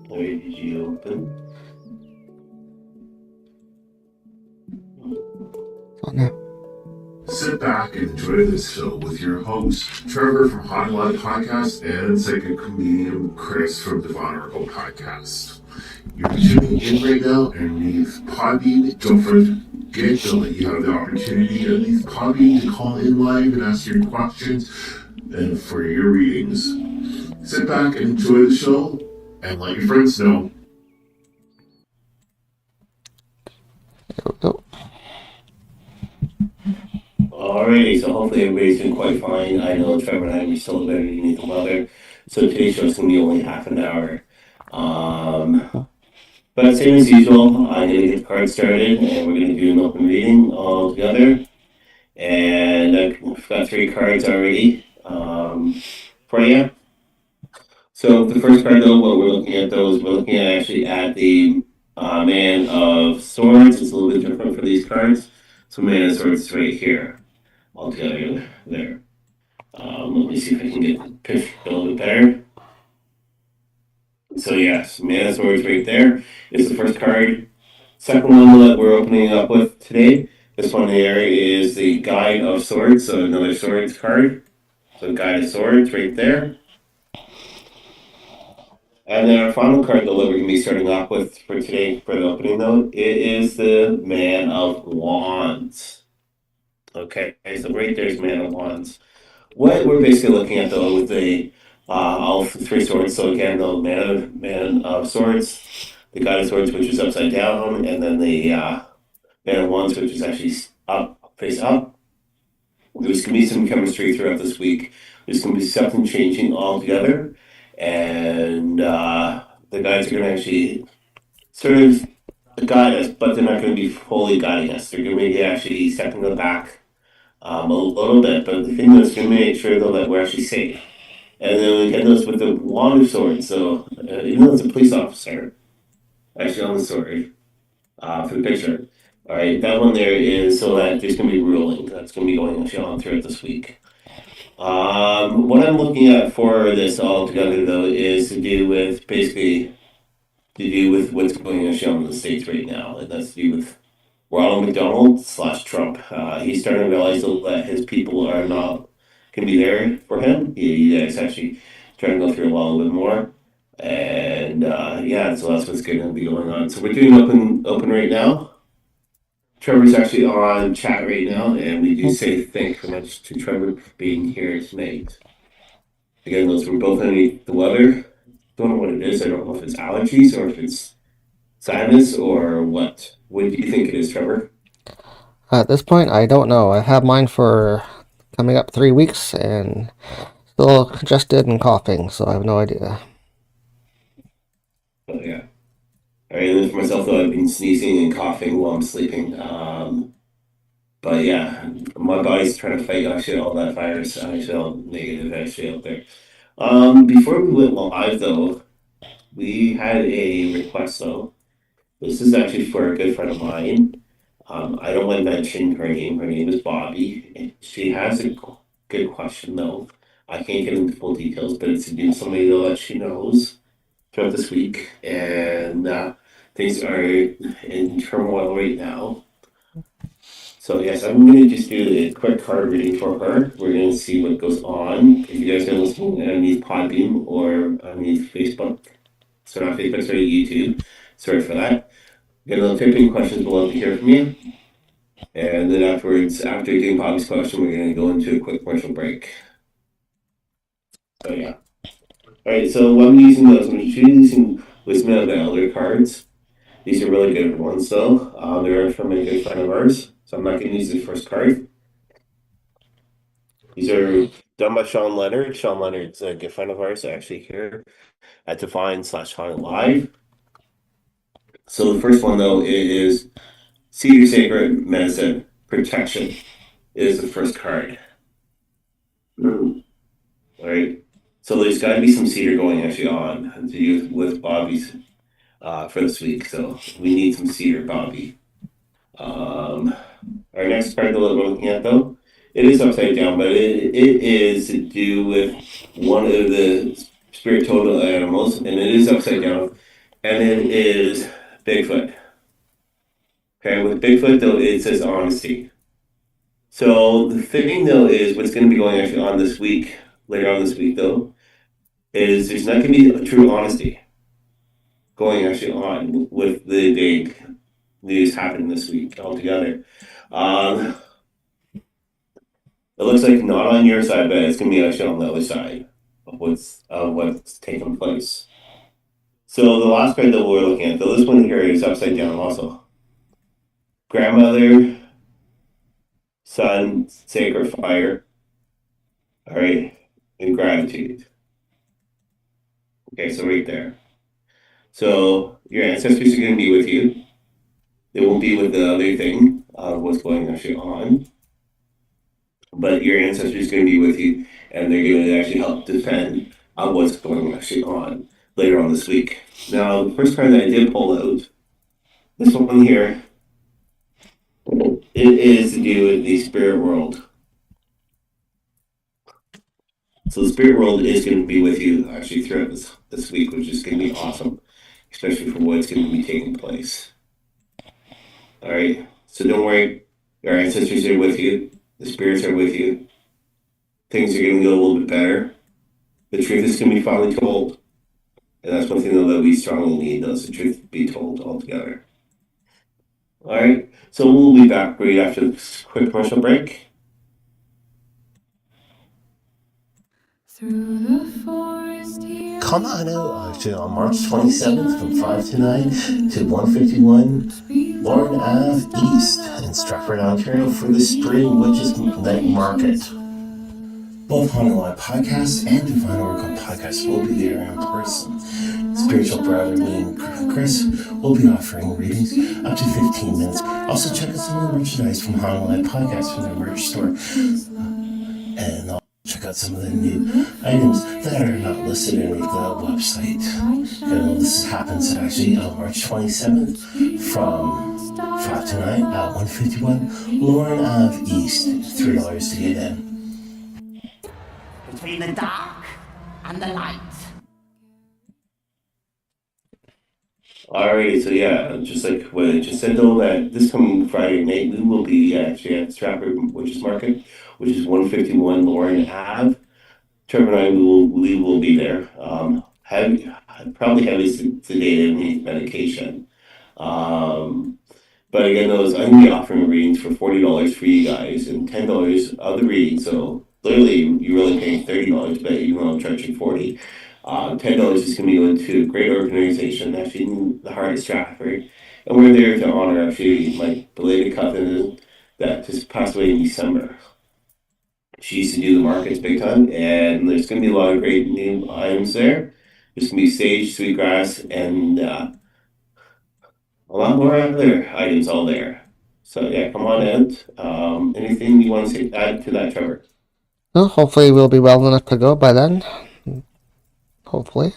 Alright, did you open? On now. Sit back and enjoy this show with your host, Trevor from Haunting Live Podcast and Psychic-Medium Chris from the Vulnerable Podcast. You're tuning in right now and leave Podbean. Don't forget that you have the opportunity to leave Podbean to call in live and ask your questions and for your readings. Sit back and enjoy the show and let your friends know. There we go. Alrighty, so hopefully everybody's doing quite fine. I know Trevor and I are still a bit underneath the weather, so today's show's going to be only half an hour. But same as usual, I'm going to get the card started, and we're going to do an open reading all together. And I've got 3 cards already for you. So the first card, though, what we're looking at, though, is we're looking at actually at the Man of Swords. It's a little bit different for these cards. So Man of Swords is right here, all together there. Let me see if I can get the picture a little bit better. So yes, Man of Swords right there is the first card. Second one that we're opening up with today, this one here is the Guide of Swords, so another Swords card. So Guide of Swords right there. And then our final card that we're going to be starting off with for today for the opening though, it is the Man of Wands. Okay, so right there's Man of Wands. What we're basically looking at though with the all 3 swords, so again the Man of Swords, the Guide of Swords which is upside down, and then the Man of Wands which is actually up, face up. There's going to be some chemistry throughout this week. There's going to be something changing altogether. And the guides are going to actually sort of guide us, but they're not going to be fully guiding us. They're going to be actually stepping in the back a little bit, but the thing is going to make sure though that we're actually safe. And then we get this with the Wand of Swords. So even though it's a police officer, actually on the sword for the picture. All right, that one there is so that there's going to be ruling that's going to be going actually on throughout this week. What I'm looking at for this all together though is to do with basically to do with what's going on in the States right now, and that's to do with Ronald McDonald / Trump. He's starting to realize that his people are not going to be there for him. He's actually trying to go through a little bit more, and yeah, so that's what's going to be going on. So we're doing open right now. Trevor's actually on chat right now, and we do say thank you very much to Trevor for being here tonight. Again, those were both underneath the weather. Don't know what it is. I don't know if it's allergies or if it's sinus or what. What do you think it is, Trevor? At this point, I don't know. I have mine for coming up 3 weeks and still congested and coughing, so I have no idea. Oh, yeah. All right, and then for myself, though, I've been sneezing and coughing while I'm sleeping. But yeah, my body's trying to fight actually all that virus. I feel negative actually out there. Before we went live, though, we had a request, though. This is actually for a good friend of mine. I don't want to mention her name. Her name is Bobby. And she has a good question, though. I can't get into full details, but it's to do with somebody though that she knows throughout this week, and things are in turmoil right now. So yes, I'm going to just do a quick card reading for her. We're going to see what goes on. If you guys are listening underneath Podbean or underneath Facebook, so not Facebook, sorry, YouTube. Sorry for that. Get a little typing questions. We'll love to hear from you. And then afterwards, after doing Bobby's question, we're going to go into a quick commercial break. So yeah. All right. So what I'm using those, I'm using Wisdom of the Elder cards. These are really good ones, though. They're from a good friend of ours, so I'm not going to use the first card. These are done by Sean Leonard. Sean Leonard's a good friend of ours, actually, here at Define/Haunting Live. So the first one, though, is Cedar Sacred Medicine Protection is the first card. All right. So there's got to be some cedar going actually on to use with Bobby's for this week. So we need some cedar, Bobby. Our next card that we're looking at, though, It is upside down, but it is to do with one of the spirit totem animals, and it is upside down, and it is Bigfoot. Okay, with Bigfoot though, it says honesty. So the thing though is what's going to be going actually on this week, later on this week though, is there's not going to be a true honesty going actually on with the big news happening this week altogether. Um, it looks like not on your side, but it's going to be actually on the other side of what's taking place. So the last card that we're looking at, though, this one here is upside down also. Grandmother, son, sacred fire, all right, and gratitude. Okay, so right there. So your ancestors are going to be with you. They won't be with the other thing, what's going actually on. But your ancestors are going to be with you, and they're going to actually help defend what's going actually on later on this week. Now, the first card that I did pull out, this one here, it is to do with the spirit world. So the spirit world is going to be with you actually throughout this week, which is going to be awesome, especially for what's going to be taking place. All right, so don't worry, your ancestors are with you, the spirits are with you. Things are going to go a little bit better. The truth is going to be finally told, and that's one thing that we strongly need: is the truth be told altogether. All right, so we'll be back right after this quick commercial break. Through the forest here. Come on out actually on March 27th from 5 to 9 to 151 Lauren Ave East in Stratford, Ontario for the Spring Witches Night Market. Both Haunted Live Podcast and Divine Oracle Podcast will be there in person. Spiritual brother me and Chris will be offering readings up to 15 minutes. Also check out some of the merchandise from Haunted Live Podcast from their merch store. And I'll check out some of the new items that are not listed in the website. And this happens actually on March 27th from 5 to 9 at 151 Lauren Ave East. $3 to get in. Between the dark and the light. Alrighty, so yeah, just like what I just said though, that this coming Friday night we will be actually at Stratford Witches Market, which is 151 Lauren Ave. Trevor and I we will be there. Probably heavy sedated and medication. But again, those I'm gonna be offering readings for $40 for you guys and $10 other readings. So literally, you're really paying $30, but even though I'm charging $40, $10 is gonna be going to a great organization actually in the heart of Stratford, and we're there to honor actually my belated cousin that just passed away in December. She used to do the markets big time, and there's gonna be a lot of great new items there. There's gonna be sage, sweetgrass, and a lot more other items all there. So yeah, come on in. Anything you want to say, add to that, Trevor? Well, hopefully we'll be well enough to go by then. Hopefully.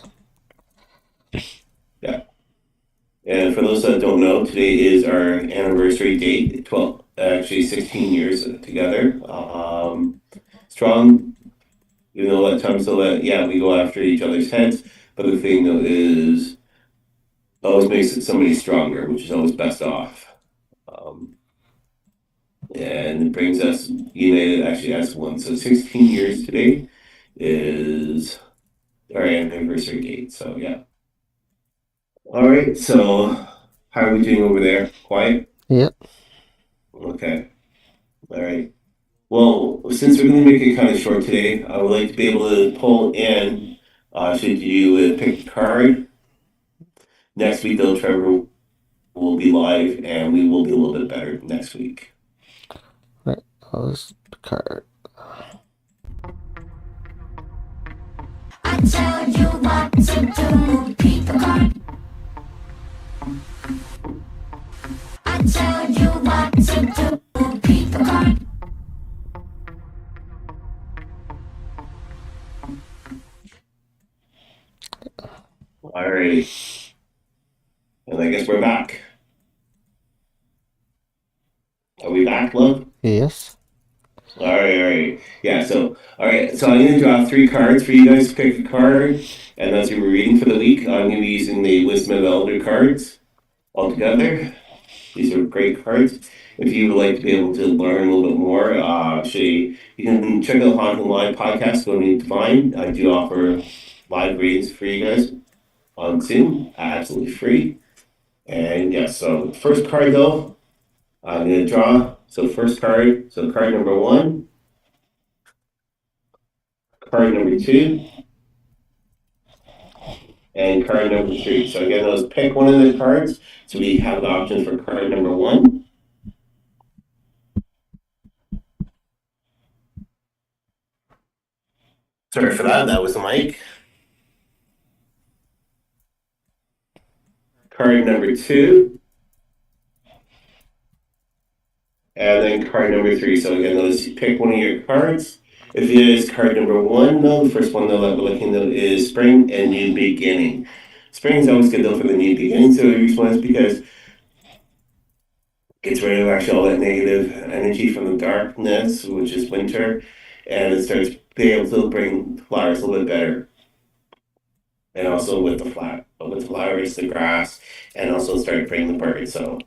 Yeah. And for those that don't know, today is our anniversary date. 12, actually 16 years together. Strong. Even though at times we go after each other's heads. But the thing though is, always makes somebody stronger, which is always best off. And it brings us united actually as one. So 16 years today is our anniversary date. So yeah. All right. So how are we doing over there? Quiet? Yep. Okay. All right. Well, since we're going to make it kind of short today, I would like to be able to pull in. Should you pick a card? Next week, though, Trevor will be live, and we will be a little bit better next week. Right. Close the card. I tell you what to do, pick a card. I tell you what to do, pick a card. All right. And I guess we're back. Are we back, love? Yes. All right. Yeah, so, all right. So I'm going to draw 3 cards for you guys to pick a card, and that's your reading for the week. I'm going to be using the Wisdom of Elder cards altogether. These are great cards. If you would like to be able to learn a little bit more, actually, you can check out Haunting Live Podcast, Go Need Divine. I do offer live readings for you guys on Zoom, absolutely free. And yeah, so first card though, I'm going to draw. So first card, so card number 1, card number 2, and card number 3. So again, those pick one of the cards. So we have the options for card number 1. Sorry for that. That was the mic. Card number 2, and then card number 3. So again, those pick one of your cards. If it is card number 1, though, the first one though that we're looking at is Spring and New Beginning. Spring is always good though for the new beginning. So the reason why is because gets rid of actually all that negative energy from the darkness, which is winter, and it starts being able to bring flowers a little bit better. And also with the flowers, the grass, and also start bringing the birds. So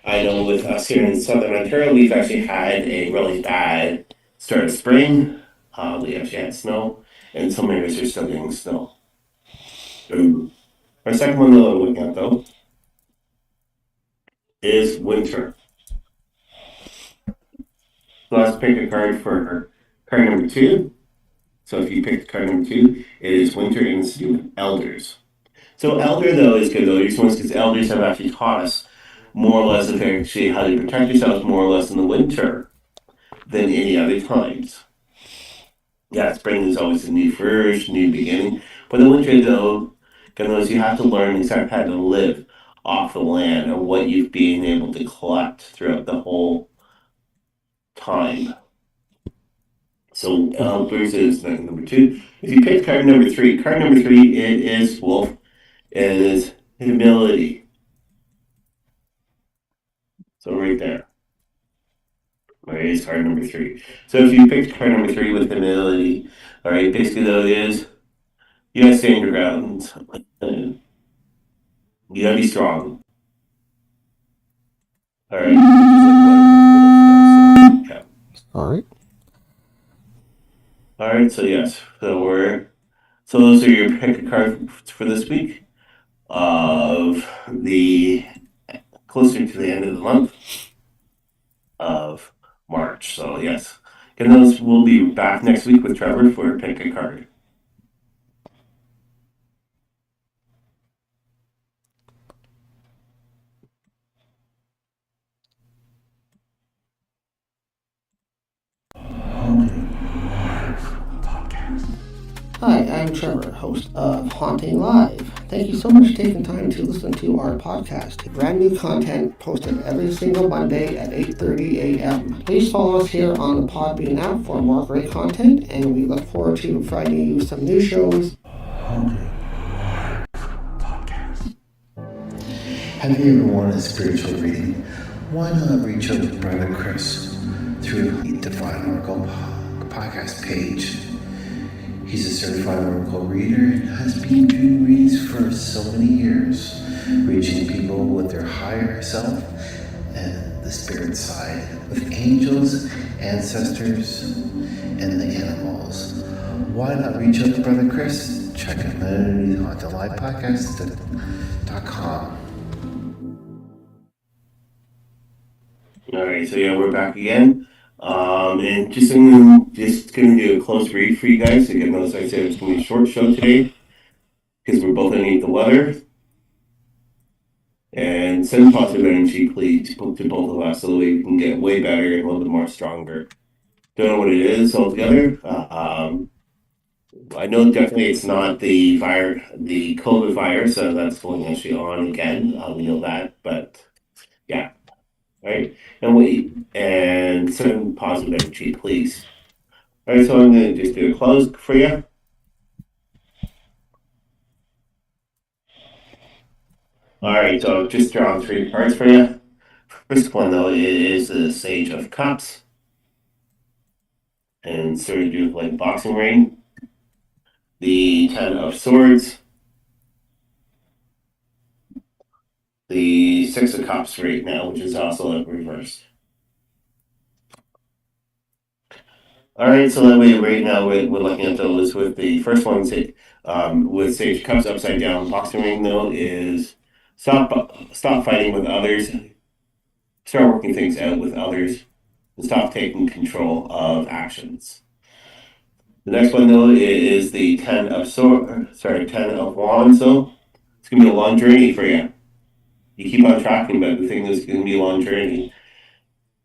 I know with us here in southern Ontario, we've actually had a really bad start of spring. We actually had snow, and some areas are still getting snow. Our second one that I'm looking at though is winter. So let's pick a card for card number 2. So if you pick card number 2, it is winter and it's to do with elders. So elder though is good though. These ones because elders have actually taught us more or less of actually how to protect yourselves more or less in the winter than any other times. Yeah, spring is always a new first, new beginning. But the winter though, because you have to learn exactly how to live off the land and what you've been able to collect throughout the whole time. So elders is number 2. If you pick card number 3, it is wolf. It is humility. So right there. Right, is card number 3. So if you picked card number 3 with humility, all right, basically though it is you gotta stand your ground. You gotta be strong. All right, yeah. All right. All right, so yes, so those are your pick a card for this week of the closer to the end of the month of March. So yes, and those will be back next week with Trevor for pick a card. Hi, I'm Trevor, host of Haunting Live. Thank you so much for taking time to listen to our podcast. Brand new content posted every single Monday at 8:30 a.m. Please follow us here on the Podbean app for more great content, and we look forward to providing you some new shows. Have you ever wanted a spiritual reading? Why not reach out to Brother Chris through the Divine Oracle podcast page? He's a certified Oracle reader and has been doing readings for so many years, reaching people with their higher self and the spirit side, with angels, ancestors, and the animals. Why not reach out to Brother Chris? Check him out on hauntinglivepodcast.com. All right, so yeah, we're back again. And just gonna do a close read for you guys. Again, as I said, it's gonna be a short show today because we're both underneath the weather. And send positive energy, please, to both of us so that we can get way better and a little bit more stronger. Don't know what it is altogether. I know definitely it's not the COVID virus, that's going actually on again. We know that, but yeah, right. And send positive energy, please. All right, so I'm going to just do a close for you. All right, so I've just drawn 3 cards for you. First one, though, is the Sage of Cups. and sort of do like boxing ring. The Ten of Swords. The Six of Cups right now, which is also like reversed. All right, so that way right now we're looking at those with the first one, with Sage Cups upside down. Boxing ring though is stop fighting with others, start working things out with others, and stop taking control of actions. The next one though is the Ten of Wands. So it's gonna be a long journey for you. You keep on tracking, but the thing is, it's gonna be a long journey.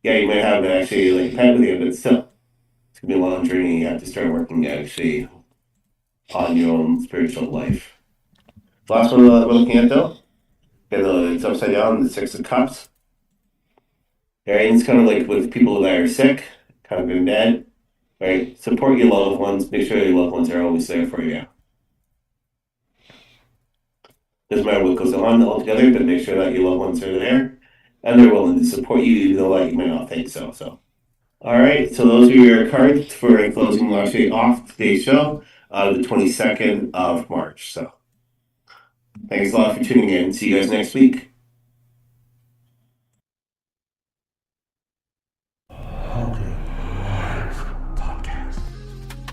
Yeah, you might have actually like a pet with you, but still, it's gonna be a long journey. You have to start working actually on your own spiritual life. The last one we're looking at though, it's upside down, the Six of Cups. Right, and it's kind of like with people that are sick, kind of in bed. Right, support your loved ones. Make sure your loved ones are always there for you. Doesn't matter what goes on altogether, but make sure that your loved ones are there and they're willing to support you, even though like you might not think so. All right, so those are your cards for closing actually off today's show, the 22nd of March. So thanks a lot for tuning in. See you guys next week.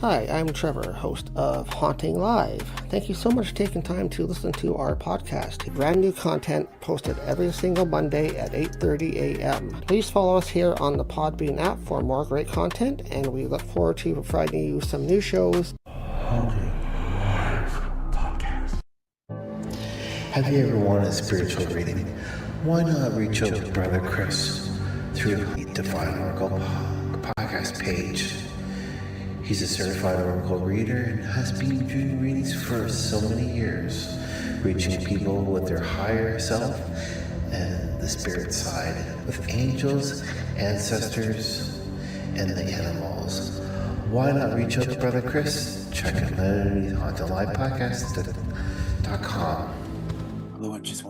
Hi, I'm Trevor, host of Haunting Live. Thank you so much for taking time to listen to our podcast. Brand new content posted every single Monday at 8:30 a.m. Please follow us here on the Podbean app for more great content, and we look forward to providing you some new shows. Haunting Live Podcast. Have you ever wanted a spiritual reading? Why not reach out to Brother Chris through the Divine Oracle podcast page? He's a certified oracle reader and has been doing readings for so many years, reaching people with their higher self and the spirit side, with angels, ancestors, and the animals. Why not reach out to Brother Chris? Check him out on hauntinglivepodcast.com. Although I just